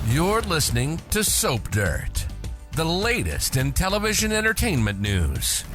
You're listening to Soap Dirt, the latest in television entertainment news.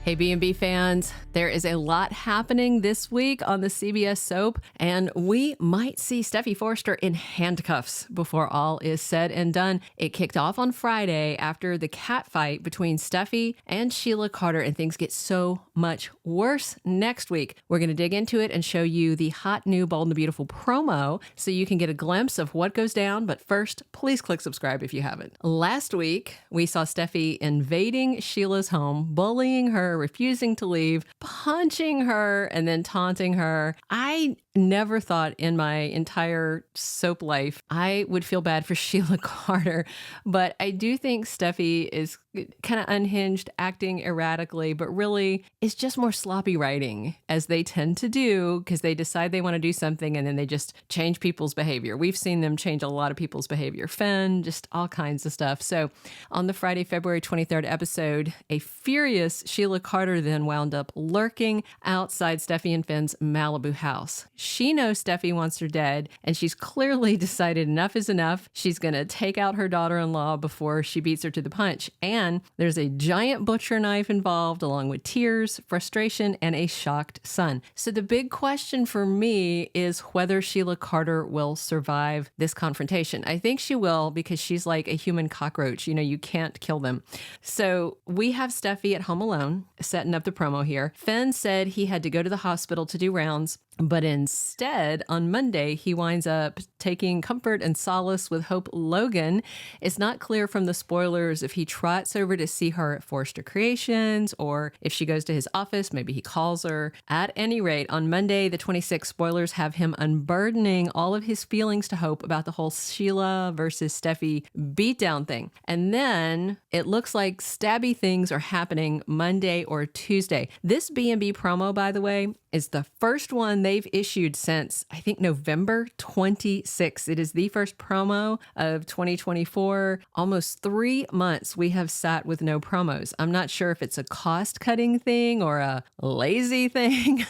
Hey, B&B fans, there is a lot happening this week on the CBS soap, and we might see Steffy Forrester in handcuffs before all is said and done. It kicked off on Friday after the catfight between Steffy and Sheila Carter, and things get so much worse next week. We're going to dig into it and show you the hot new Bold and the Beautiful promo so you can get a glimpse of what goes down. But first, please click subscribe if you haven't. Last week, we saw Steffy invading Sheila's home, bullying her, refusing to leave, punching her, and then taunting her. I never thought in my entire soap life I would feel bad for Sheila Carter, but I do think Steffy is kind of unhinged, acting erratically, but really it's just more sloppy writing, as they tend to do, because they decide they want to do something and then they just change people's behavior. We've seen them change a lot of people's behavior. Fenn, just all kinds of stuff. So on the Friday, February 23rd episode, a furious Sheila Carter then wound up lurking outside Steffy and Fenn's Malibu house. She knows Steffy wants her dead, and she's clearly decided enough is enough. She's going to take out her daughter-in-law before she beats her to the punch. And there's a giant butcher knife involved, along with tears, frustration, and a shocked son. So the big question for me is whether Sheila Carter will survive this confrontation. I think she will, because she's like a human cockroach. You know, you can't kill them. So we have Steffy at home alone, setting up the promo here. Fenn said he had to go to the hospital to do rounds, but instead, on Monday, he winds up taking comfort and solace with Hope Logan. It's not clear from the spoilers if he trots over to see her at Forrester Creations or if she goes to his office, maybe he calls her. At any rate, on Monday, the 26th, spoilers have him unburdening all of his feelings to Hope about the whole Sheila versus Steffy beatdown thing. And then it looks like stabby things are happening Monday or Tuesday. This B&B promo, by the way, is the first one they've issued since, I think, November 26th. It is the first promo of 2024. Almost 3 months we have sat with no promos. I'm not sure if it's a cost-cutting thing or a lazy thing,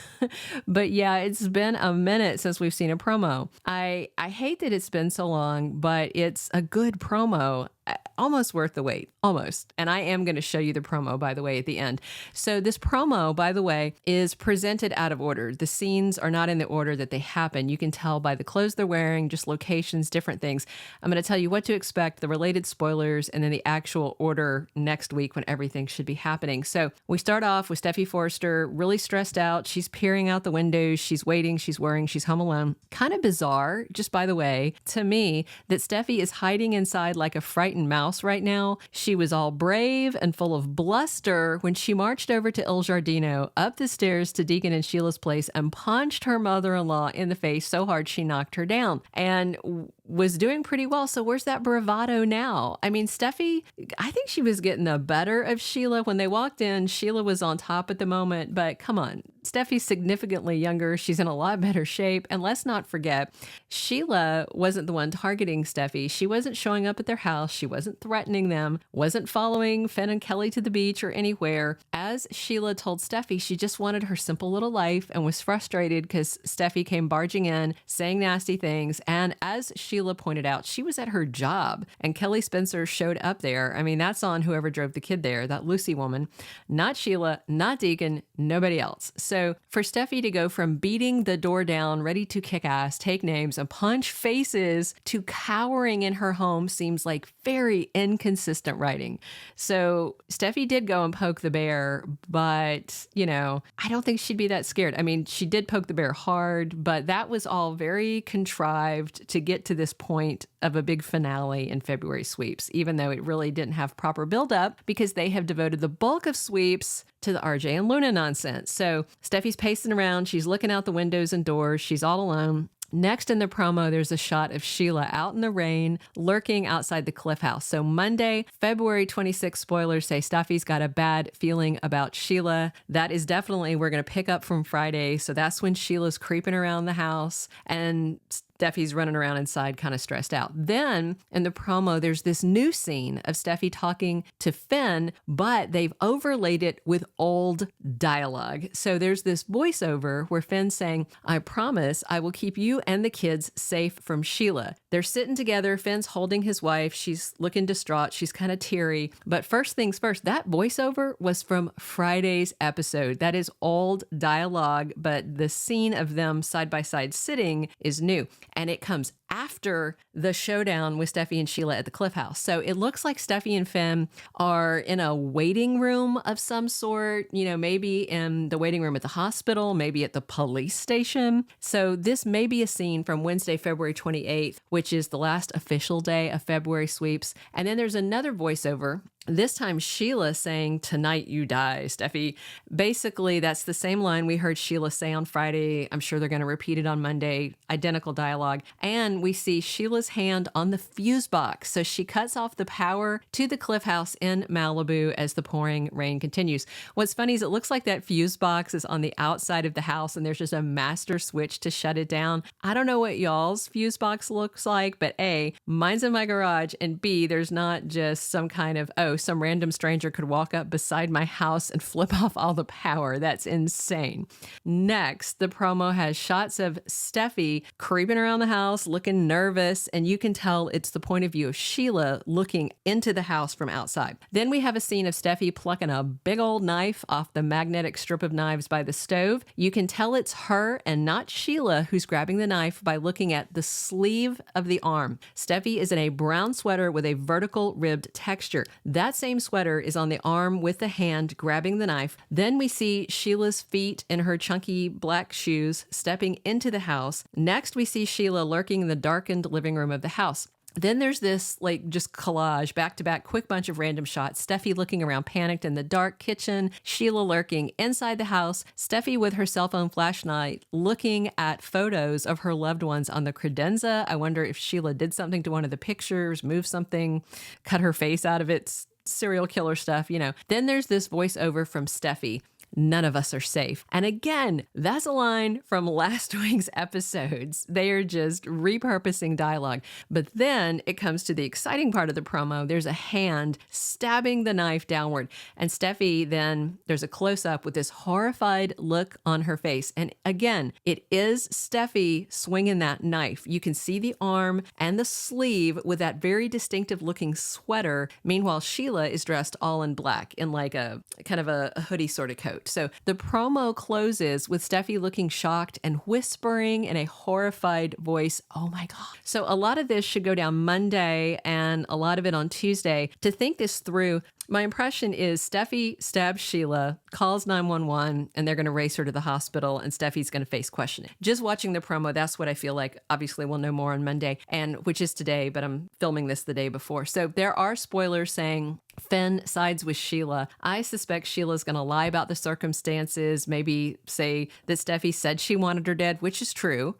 but yeah, it's been a minute since we've seen a promo. I hate that it's been so long, but it's a good promo. Almost worth the wait, almost. And I am going to show you the promo, by the way, at the end. So this promo, by the way, is presented out of order. The scenes are not in the order that they happen. You can tell by the clothes they're wearing, just locations, different things. I'm going to tell you what to expect, the related spoilers, and then the actual order next week when everything should be happening. So we start off with Steffy Forrester, really stressed out. She's peering out the windows. She's waiting. She's worrying. She's home alone. Kind of bizarre, just by the way, to me, that Steffy is hiding inside like a frightened mouse right now. She was all brave and full of bluster when she marched over to Il Giardino, up the stairs to Deacon and Sheila's place, and punched her mother-in-law in the face so hard she knocked her down, and was doing pretty well. So where's that bravado now? I mean, Steffy, I think she was getting the better of Sheila. When they walked in, Sheila was on top at the moment, but come on, Steffy's significantly younger. She's in a lot better shape. And let's not forget, Sheila wasn't the one targeting Steffy. She wasn't showing up at their house. She wasn't threatening them, wasn't following Fenn and Kelly to the beach or anywhere. As Sheila told Steffy, she just wanted her simple little life and was frustrated because Steffy came barging in, saying nasty things. And as Sheila pointed out, she was at her job, and Kelly Spencer showed up there. I mean, that's on whoever drove the kid there, that Lucy woman, not Sheila, not Deacon, nobody else. So for Steffy to go from beating the door down, ready to kick ass, take names, and punch faces to cowering in her home seems like very inconsistent writing. So Steffy did go and poke the bear, but, you know, I don't think she'd be that scared. I mean, she did poke the bear hard, but that was all very contrived to get to this point of a big finale in February sweeps, even though it really didn't have proper build-up because they have devoted the bulk of sweeps to the RJ and Luna nonsense. So Steffy's pacing around. She's looking out the windows and doors. She's all alone. Next in the promo, there's a shot of Sheila out in the rain, lurking outside the Cliff House. So Monday, February 26th, spoilers say Steffy's got a bad feeling about Sheila. That is definitely, we're going to pick up from Friday. So that's when Sheila's creeping around the house. And Steffi's running around inside kind of stressed out. Then in the promo, there's this new scene of Steffy talking to Finn, but they've overlaid it with old dialogue. So there's this voiceover where Finn's saying, I promise I will keep you and the kids safe from Sheila. They're sitting together. Finn's holding his wife. She's looking distraught. She's kind of teary. But first things first, that voiceover was from Friday's episode. That is old dialogue, but the scene of them side by side sitting is new. And it comes after the showdown with Steffy and Sheila at the Cliff House. So it looks like Steffy and Finn are in a waiting room of some sort, maybe in the waiting room at the hospital, maybe at the police station. So this may be a scene from Wednesday, February 28th, which is the last official day of February sweeps. And then there's another voiceover. This time Sheila saying, tonight you die, Steffy. Basically, that's the same line we heard Sheila say on Friday. I'm sure they're going to repeat it on Monday. Identical dialogue. And we see Sheila's hand on the fuse box. So she cuts off the power to the Cliff House in Malibu as the pouring rain continues. What's funny is it looks like that fuse box is on the outside of the house and there's just a master switch to shut it down. I don't know what y'all's fuse box looks like, but A, mine's in my garage, and B, there's not just some kind of, some random stranger could walk up beside my house and flip off all the power. That's insane. Next, the promo has shots of Steffy creeping around the house, looking nervous, and you can tell it's the point of view of Sheila looking into the house from outside. Then we have a scene of Steffy plucking a big old knife off the magnetic strip of knives by the stove. You can tell it's her and not Sheila who's grabbing the knife by looking at the sleeve of the arm. Steffy is in a brown sweater with a vertical ribbed texture. That same sweater is on the arm with the hand grabbing the knife. Then we see Sheila's feet in her chunky black shoes stepping into the house. Next, we see Sheila lurking in the darkened living room of the house. Then there's this just collage, back-to-back, quick bunch of random shots. Steffy looking around panicked in the dark kitchen, Sheila lurking inside the house, Steffy with her cell phone flashlight looking at photos of her loved ones on the credenza. I wonder if Sheila did something to one of the pictures, moved something, cut her face out of it, serial killer stuff, Then there's this voiceover from Steffy. None of us are safe. And again, that's a line from last week's episodes. They are just repurposing dialogue. But then it comes to the exciting part of the promo. There's a hand stabbing the knife downward. And Steffy, then there's a close-up with this horrified look on her face. And again, it is Steffy swinging that knife. You can see the arm and the sleeve with that very distinctive looking sweater. Meanwhile, Sheila is dressed all in black in like a kind of a hoodie sort of coat. So the promo closes with Steffy looking shocked and whispering in a horrified voice, oh my God. So a lot of this should go down Monday and a lot of it on Tuesday. To think this through, my impression is Steffy stabs Sheila, calls 911, and they're going to race her to the hospital, and Steffy's going to face questioning. Just watching the promo, that's what I feel like. Obviously, we'll know more on Monday, and which is today, but I'm filming this the day before. So there are spoilers saying Finn sides with Sheila. I suspect Sheila's going to lie about the circumstances, maybe say that Steffy said she wanted her dead, which is true,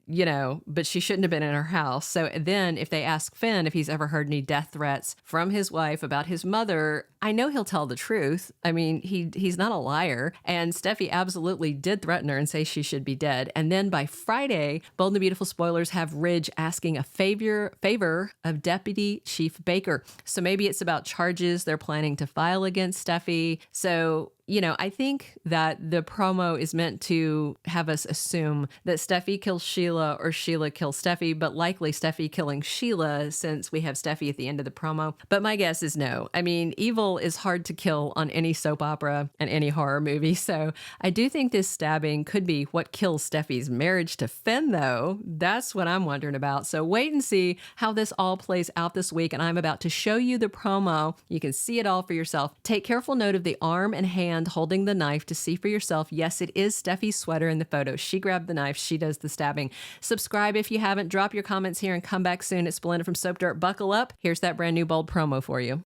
but she shouldn't have been in her house. So then if they ask Finn if he's ever heard any death threats from his wife about his mother, I know he'll tell the truth. I mean, he's not a liar. And Steffy absolutely did threaten her and say she should be dead. And then by Friday, Bold and the Beautiful spoilers have Ridge asking a favor of Deputy Chief Baker. So maybe it's about charges they're planning to file against Steffy. So I think that the promo is meant to have us assume that Steffy kills Sheila or Sheila kills Steffy, but likely Steffy killing Sheila since we have Steffy at the end of the promo. But my guess is no. I mean, evil is hard to kill on any soap opera and any horror movie. So I do think this stabbing could be what kills Steffy's marriage to Finn, though. That's what I'm wondering about. So wait and see how this all plays out this week. And I'm about to show you the promo. You can see it all for yourself. Take careful note of the arm and hand holding the knife to see for yourself. Yes, it is Steffi's sweater in the photo. She grabbed the knife. She does the stabbing. Subscribe if you haven't. Drop your comments here and come back soon. It's Belinda from Soap Dirt. Buckle up. Here's that brand new Bold promo for you.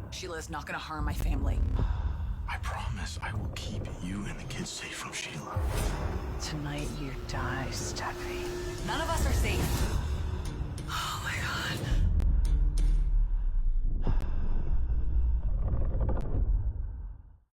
Sheila is not going to harm my family. I promise I will keep you and the kids safe from Sheila. Tonight you die, Steffy. None of us are safe. Oh my God.